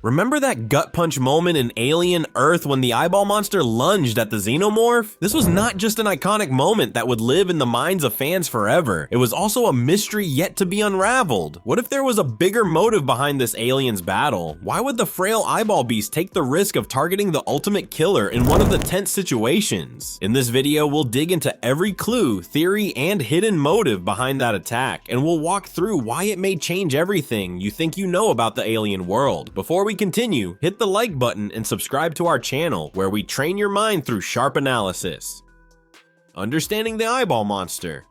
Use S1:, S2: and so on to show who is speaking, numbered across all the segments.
S1: Remember that gut punch moment in Alien Earth when the eyeball monster lunged at the Xenomorph? This was not just an iconic moment that would live in the minds of fans forever. It was also a mystery yet to be unraveled. What if there was a bigger motive behind this aliens battle? Why would the frail eyeball beast take the risk of targeting the ultimate killer in one of the tense situations? In this video, we'll dig into every clue, theory, and hidden motive behind that attack, and we'll walk through why it may change everything you think you know about the alien world. Before we continue, hit the like button and subscribe to our channel, where we train your mind through sharp analysis. Understanding the eyeball monster.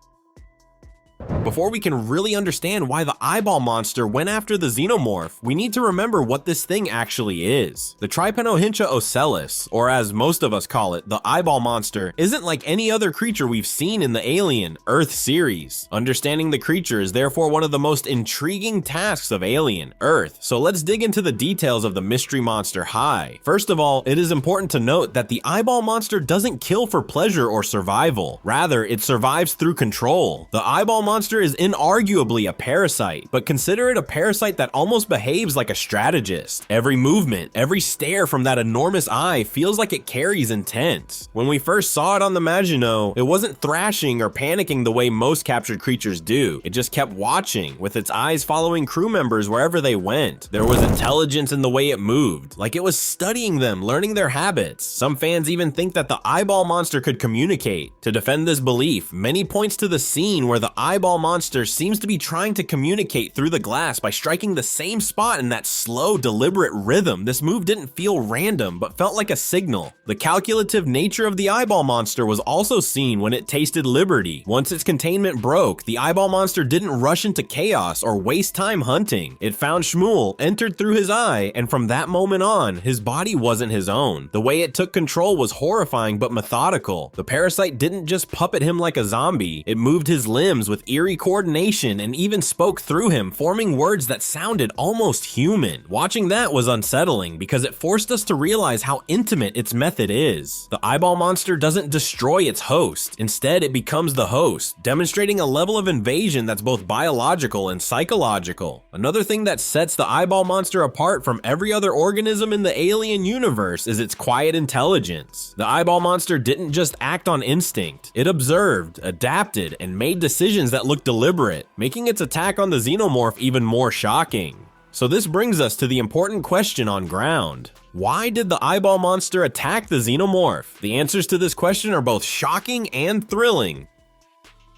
S1: Before we can really understand why the eyeball monster went after the Xenomorph, we need to remember what this thing actually is. The Trypanohyncha Ocellus, or as most of us call it, the eyeball monster, isn't like any other creature we've seen in the Alien Earth series. Understanding the creature is therefore one of the most intriguing tasks of Alien Earth, so let's dig into the details of the mystery monster high. First of all, it is important to note that the eyeball monster doesn't kill for pleasure or survival. Rather, it survives through control. The eyeball monster is inarguably a parasite, but consider it a parasite that almost behaves like a strategist. Every movement, every stare from that enormous eye feels like it carries intent. When we first saw it on the Maginot, it wasn't thrashing or panicking the way most captured creatures do. It just kept watching, with its eyes following crew members wherever they went. There was intelligence in the way it moved, like it was studying them, learning their habits. Some fans even think that the eyeball monster could communicate. To defend this belief, many points to the scene where the eyeball monster seems to be trying to communicate through the glass by striking the same spot in that slow, deliberate rhythm. This move didn't feel random, but felt like a signal. The calculative nature of the eyeball monster was also seen when it tasted liberty. Once its containment broke, the eyeball monster didn't rush into chaos or waste time hunting. It found Shmuel, entered through his eye, and from that moment on, his body wasn't his own. The way it took control was horrifying but methodical. The parasite didn't just puppet him like a zombie, it moved his limbs with eerie coordination and even spoke through him, forming words that sounded almost human. Watching that was unsettling because it forced us to realize how intimate its method is. The eyeball monster doesn't destroy its host. Instead, it becomes the host, demonstrating a level of invasion that's both biological and psychological. Another thing that sets the eyeball monster apart from every other organism in the alien universe is its quiet intelligence. The eyeball monster didn't just act on instinct. It observed, adapted, and made decisions that looked deliberate, making its attack on the Xenomorph even more shocking. So this brings us to the important question on ground. Why did the eyeball monster attack the Xenomorph? The answers to this question are both shocking and thrilling.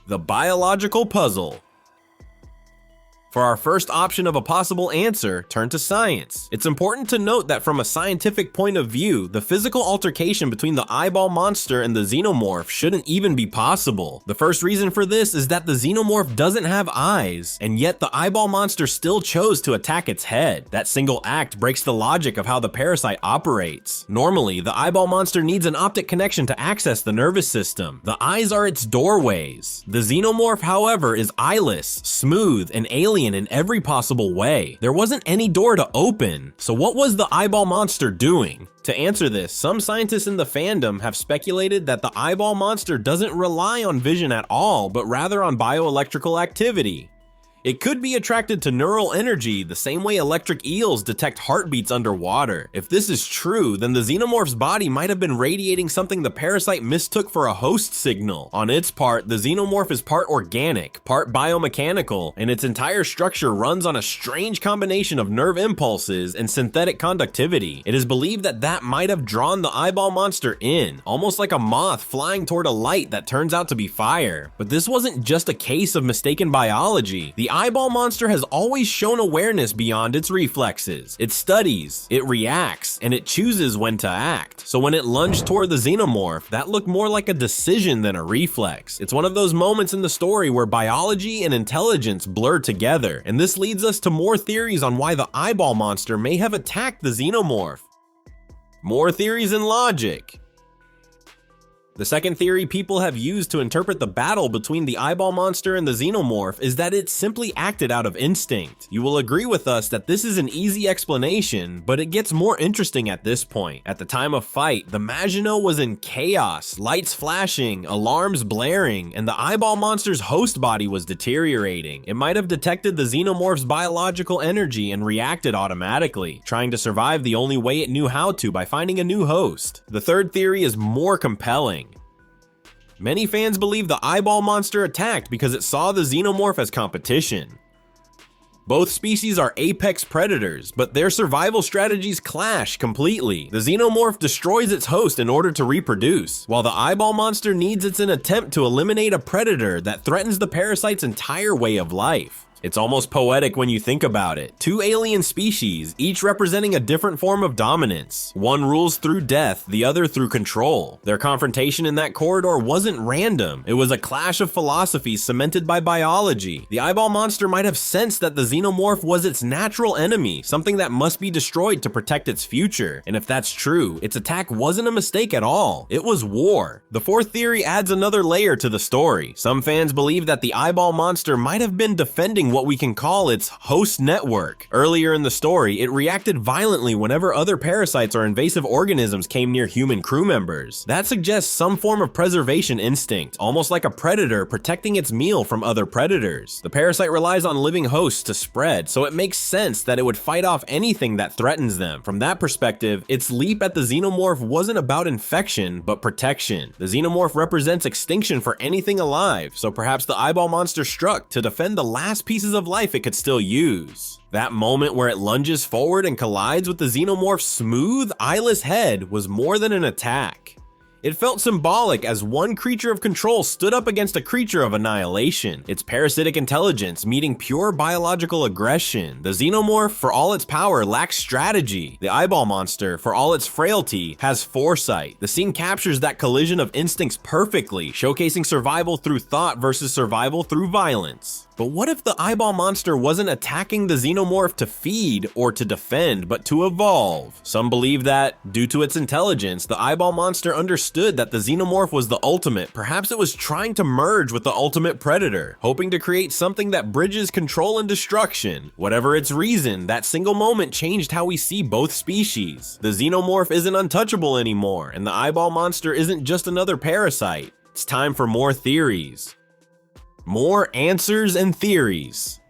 S1: The biological puzzle. For our first option of a possible answer, turn to science. It's important to note that from a scientific point of view, the physical altercation between the eyeball monster and the Xenomorph shouldn't even be possible. The first reason for this is that the Xenomorph doesn't have eyes, and yet the eyeball monster still chose to attack its head. That single act breaks the logic of how the parasite operates. Normally, the eyeball monster needs an optic connection to access the nervous system. The eyes are its doorways. The Xenomorph, however, is eyeless, smooth, and alien in every possible way. There wasn't any door to open. So what was the eyeball monster doing? To answer this, some scientists in the fandom have speculated that the eyeball monster doesn't rely on vision at all, but rather on bioelectrical activity. It could be attracted to neural energy the same way electric eels detect heartbeats underwater. If this is true, then the Xenomorph's body might have been radiating something the parasite mistook for a host signal. On its part, the Xenomorph is part organic, part biomechanical, and its entire structure runs on a strange combination of nerve impulses and synthetic conductivity. It is believed that that might have drawn the eyeball monster in, almost like a moth flying toward a light that turns out to be fire. But this wasn't just a case of mistaken biology. The eyeball monster has always shown awareness beyond its reflexes. It studies, it reacts, and it chooses when to act. So when it lunged toward the Xenomorph, that looked more like a decision than a reflex. It's one of those moments in the story where biology and intelligence blur together, and this leads us to more theories on why the eyeball monster may have attacked the Xenomorph. More theories and logic. The second theory people have used to interpret the battle between the eyeball monster and the Xenomorph is that it simply acted out of instinct. You will agree with us that this is an easy explanation, but it gets more interesting at this point. At the time of fight, the Maginot was in chaos, lights flashing, alarms blaring, and the eyeball monster's host body was deteriorating. It might have detected the Xenomorph's biological energy and reacted automatically, trying to survive the only way it knew how to by finding a new host. The third theory is more compelling. Many fans believe the eyeball monster attacked because it saw the Xenomorph as competition. Both species are apex predators, but their survival strategies clash completely. The Xenomorph destroys its host in order to reproduce, while the eyeball monster needs it in an attempt to eliminate a predator that threatens the parasite's entire way of life. It's almost poetic when you think about it. Two alien species, each representing a different form of dominance. One rules through death, the other through control. Their confrontation in that corridor wasn't random. It was a clash of philosophies cemented by biology. The eyeball monster might have sensed that the Xenomorph was its natural enemy, something that must be destroyed to protect its future. And if that's true, its attack wasn't a mistake at all. It was war. The fourth theory adds another layer to the story. Some fans believe that the eyeball monster might have been defending what we can call its host network. Earlier in the story, it reacted violently whenever other parasites or invasive organisms came near human crew members. That suggests some form of preservation instinct, almost like a predator protecting its meal from other predators. The parasite relies on living hosts to spread, so it makes sense that it would fight off anything that threatens them. From that perspective, its leap at the Xenomorph wasn't about infection, but protection. The Xenomorph represents extinction for anything alive, so perhaps the eyeball monster struck to defend the last pieces of life it could still use. That moment where it lunges forward and collides with the Xenomorph's smooth, eyeless head was more than an attack. It felt symbolic as one creature of control stood up against a creature of annihilation, its parasitic intelligence meeting pure biological aggression. The Xenomorph, for all its power, lacks strategy. The eyeball monster, for all its frailty, has foresight. The scene captures that collision of instincts perfectly, showcasing survival through thought versus survival through violence. But what if the eyeball monster wasn't attacking the Xenomorph to feed or to defend, but to evolve? Some believe that, due to its intelligence, the eyeball monster understood that the Xenomorph was the ultimate. Perhaps it was trying to merge with the ultimate predator, hoping to create something that bridges control and destruction. Whatever its reason, that single moment changed how we see both species. The Xenomorph isn't untouchable anymore, and the eyeball monster isn't just another parasite. It's time for more theories. More answers and theories.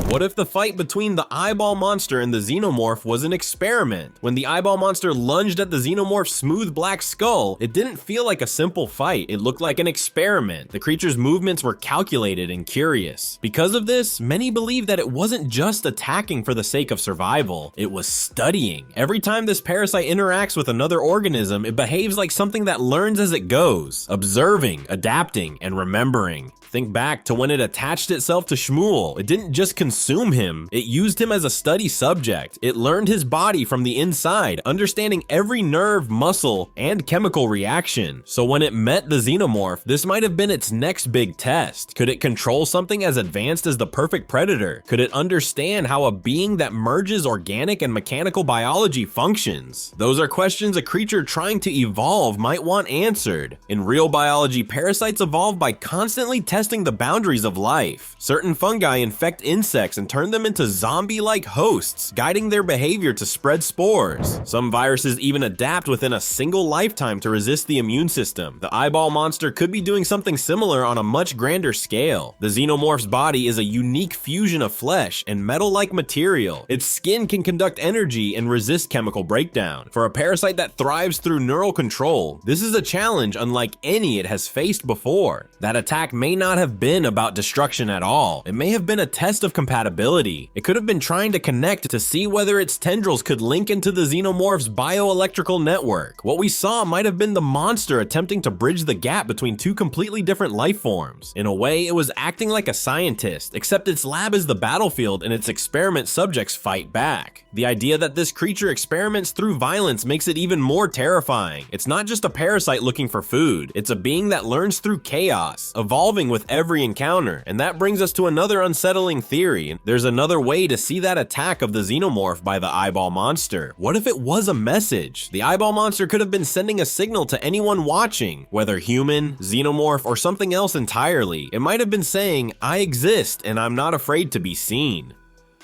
S1: What if the fight between the eyeball monster and the Xenomorph was an experiment? When the eyeball monster lunged at the Xenomorph's smooth black skull, it didn't feel like a simple fight. It looked like an experiment. The creature's movements were calculated and curious. Because of this, many believe that it wasn't just attacking for the sake of survival, it was studying. Every time this parasite interacts with another organism, it behaves like something that learns as it goes, observing, adapting, and remembering. Think back to when it attached itself to Shmuel. It didn't just consume him, it used him as a study subject. It learned his body from the inside, understanding every nerve, muscle, and chemical reaction. So when it met the Xenomorph, this might have been its next big test. Could it control something as advanced as the perfect predator? Could it understand how a being that merges organic and mechanical biology functions? Those are questions a creature trying to evolve might want answered. In real biology, parasites evolve by constantly testing the boundaries of life. Certain fungi infect insects and turn them into zombie-like hosts, guiding their behavior to spread spores. Some viruses even adapt within a single lifetime to resist the immune system. The eyeball monster could be doing something similar on a much grander scale. The Xenomorph's body is a unique fusion of flesh and metal-like material. Its skin can conduct energy and resist chemical breakdown. For a parasite that thrives through neural control, this is a challenge unlike any it has faced before. That attack may not have been about destruction at all. It may have been a test of compatibility. It could have been trying to connect to see whether its tendrils could link into the Xenomorph's bioelectrical network. What we saw might have been the monster attempting to bridge the gap between two completely different life forms. In a way, it was acting like a scientist, except its lab is the battlefield and its experiment subjects fight back. The idea that this creature experiments through violence makes it even more terrifying. It's not just a parasite looking for food, it's a being that learns through chaos, evolving with every encounter. And that brings us to another unsettling theory. story. There's another way to see that attack of the Xenomorph by the eyeball monster. What if it was a message? The eyeball monster could have been sending a signal to anyone watching, whether human, Xenomorph, or something else entirely. It might have been saying, "I exist and I'm not afraid to be seen."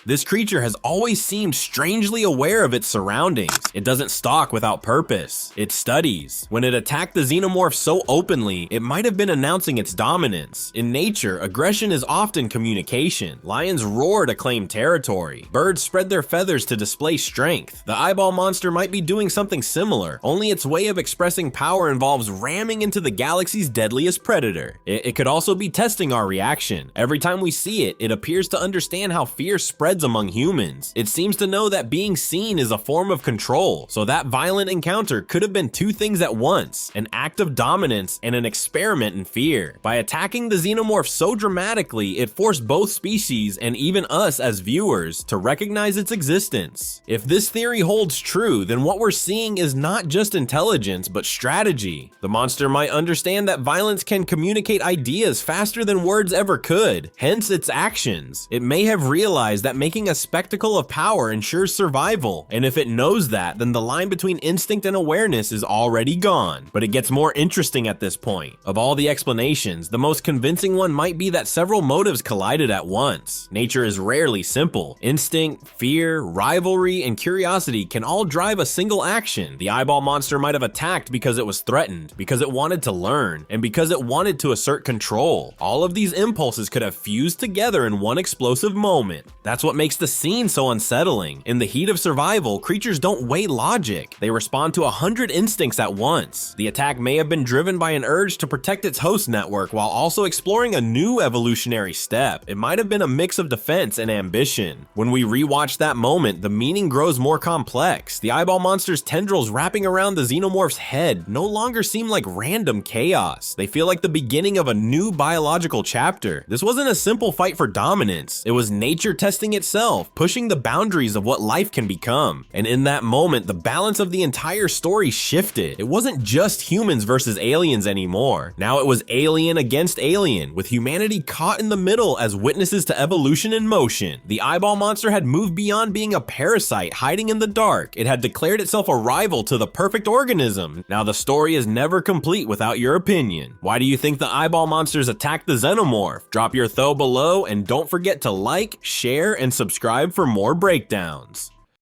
S1: This creature has always seemed strangely aware of its surroundings. It doesn't stalk without purpose. It studies. When it attacked the Xenomorph so openly, it might have been announcing its dominance. In nature, aggression is often communication. Lions roar to claim territory. Birds spread their feathers to display strength. The eyeball monster might be doing something similar, only its way of expressing power involves ramming into the galaxy's deadliest predator. It could also be testing our reaction. Every time we see it, it appears to understand how fear spreads among humans. It seems to know that being seen is a form of control, so that violent encounter could have been two things at once, an act of dominance and an experiment in fear. By attacking the Xenomorph so dramatically, it forced both species and even us as viewers to recognize its existence. If this theory holds true, then what we're seeing is not just intelligence, but strategy. The monster might understand that violence can communicate ideas faster than words ever could, hence its actions. It may have realized that making a spectacle of power ensures survival, and if it knows that, then the line between instinct and awareness is already gone. But it gets more interesting at this point. Of all the explanations, the most convincing one might be that several motives collided at once. Nature is rarely simple. Instinct, fear, rivalry, and curiosity can all drive a single action. The eyeball monster might have attacked because it was threatened, because it wanted to learn, and because it wanted to assert control. All of these impulses could have fused together in one explosive moment. That's what makes the scene so unsettling. In the heat of survival, creatures don't weigh logic. They respond to 100 instincts at once. The attack may have been driven by an urge to protect its host network while also exploring a new evolutionary step. It might have been a mix of defense and ambition. When we rewatch that moment, the meaning grows more complex. The eyeball monster's tendrils wrapping around the Xenomorph's head no longer seem like random chaos. They feel like the beginning of a new biological chapter. This wasn't a simple fight for dominance. It was nature testing itself, pushing the boundaries of what life can become. And in that moment, the balance of the entire story shifted. It wasn't just humans versus aliens anymore. Now it was alien against alien, with humanity caught in the middle as witnesses to evolution in motion. The eyeball monster had moved beyond being a parasite hiding in the dark. It had declared itself a rival to the perfect organism. Now the story is never complete without your opinion. Why do you think the eyeball monsters attacked the Xenomorph? Drop your though below and don't forget to like, share, and subscribe for more breakdowns.